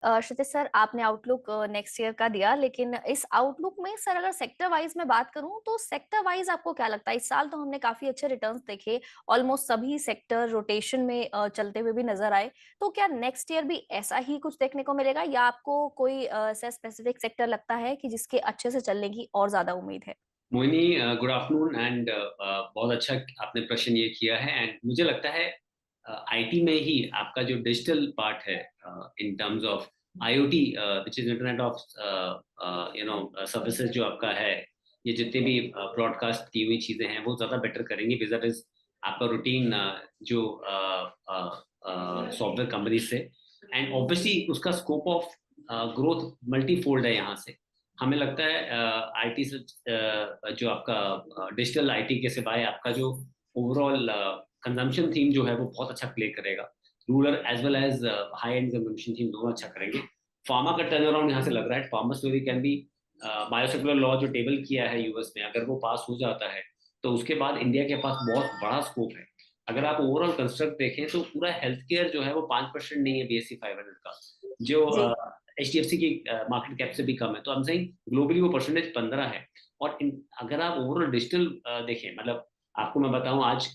क्षितिज sir, आपने outlook next year का दिया, लेकिन इस आउटलुक में सर अगर सेक्टर वाइज मैं बात करूं तो सेक्टर वाइज आपको क्या लगता है? इस साल तो हमने काफी अच्छे रिटर्न्स देखे, ऑलमोस्ट सभी सेक्टर रोटेशन में चलते हुए भी नजर आए। तो क्या नेक्स्ट ईयर भी ऐसा ही कुछ देखने को मिलेगा, या आपको कोई ऐसा स्पेसिफिक सेक्टर लगता है कि जिसके अच्छे से चलने की और ज्यादा उम्मीद है? मोहिनी, गुड आफ्टरनून एंड बहुत अच्छा आपने प्रश्न ये किया है। एंड मुझे लगता है आईटी में ही आपका जो डिजिटल पार्ट है, in terms of IoT, which is internet of services, जो आपका है, ये जितने भी ब्रॉडकास्ट की हुई चीजें हैं वो ज्यादा बेटर करेंगी विजट इज आपका रूटीन जो सॉफ्टवेयर कंपनी से। एंड ऑब्वियसली उसका स्कोप ऑफ ग्रोथ मल्टीफोल्ड है यहाँ से। हमें लगता है आईटी से जो आपका डिजिटल आईटी के सिवाय आपका जो ओवरऑल कंजम्पशन थीम जो है वो बहुत अच्छा प्ले करेगा। Rural as well as high end consumption theme दोनों अच्छा करेंगे। फार्मा का टर्न अराउंड यहाँ से लग रहा है। Pharma story can be biosecure law जो टेबल किया है यूएस में, अगर वो पास हो जाता है तो उसके बाद इंडिया के पास बहुत बड़ा स्कोप है। अगर आप ओवरऑल कंस्ट्रक्ट देखें तो पूरा हेल्थ केयर जो है वो 5% नहीं है बीएससी 500 का, जो जी। एचडीएफसी की मार्केट कैप से भी कम है। तो हम सही ग्लोबली वो परसेंटेज 15 है। और अगर आप ओवरऑल डिजिटल देखें, मतलब आपको मैं बताऊं, आज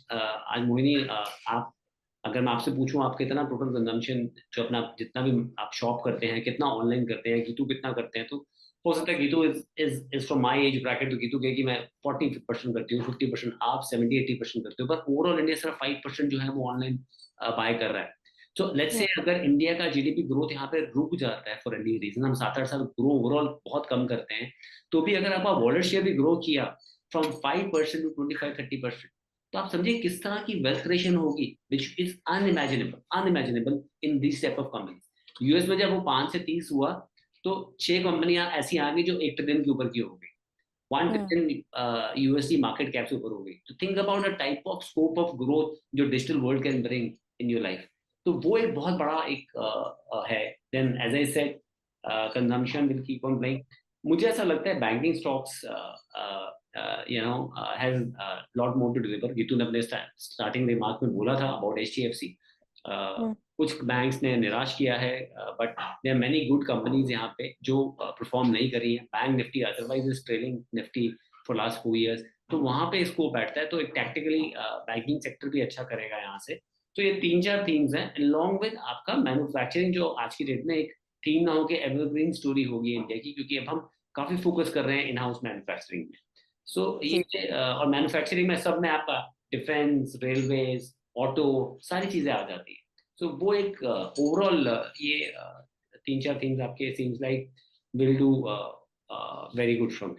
मोहिनी, आप, अगर मैं आपसे पूछूं आप कितना टोटल कंजम्पशन जो अपना जितना भी आप शॉप करते हैं कितना ऑनलाइन करते हैं, गीतू कितना करते हैं, तो हो सकता है Geetu is from my age bracket, तो गीतू कहे कि मैं 40% करती हूँ, 50% आप 70-80% करते हो, पर ओवरऑल इंडिया सिर्फ 5% जो है वो ऑनलाइन बाय कर रहा है। सो लेट्स से हम्म। अगर इंडिया का जीडीपी ग्रोथ यहाँ पे रुक जाता है फॉर एनी रीजन, हम 7-8 साल ग्रो ओवरऑल बहुत कम करते हैं, तो भी अगर आपका वॉलेट शेयर भी ग्रो किया फ्रॉम 5% टू 25-30%, तो आप समझिए किस तरह की वेल्थ क्रिएशन होगी, which is unimaginable, unimaginable in this type of company. US में जब वो 5 से 30 हुआ तो 6 कंपनियां ऐसी आ गई जो 1 ट्रिलियन के ऊपर की हो गई, one hmm. Trillion USD market cap से ऊपर हो गई। तो think about the type of scope of growth जो digital world can bring in your life. तो वो एक बहुत बड़ा एक है। Then as I said, consumption will keep on playing. मुझे ऐसा लगता है banking stocks has lot more to deliver. Geetu ने अपने स्टार्टिंग रिमार्क में बोला था अबाउट एचडीएफसी। हम्म। कुछ बैंक्स ने निराश किया है, but there are many good companies यहाँ पे जो परफॉर्म नहीं कर रही हैं। Bank Nifty otherwise is trailing Nifty for last 4 years, तो वहां पे इसको बैठता है। तो एक टैक्टिकली बैंकिंग सेक्टर भी अच्छा करेगा यहाँ से। तो ये 3-4 थीम्स हैं, अलॉन्ग विद आपका मैन्युफैक्चरिंग, जो आज की डेट में एक थीम ना हो के एवरग्रीन स्टोरी होगी इंडिया की, क्योंकि अब हम काफी फोकस कर रहे हैं इन हाउस मैन्युफैक्चरिंग में। सो जी। ये और मैन्युफैक्चरिंग में सब में आपका डिफेंस, रेलवेज, ऑटो, सारी चीजें आ जाती है। सो वो एक ओवरऑल ये 3-4 थिंग्स आपके seems like will do very good from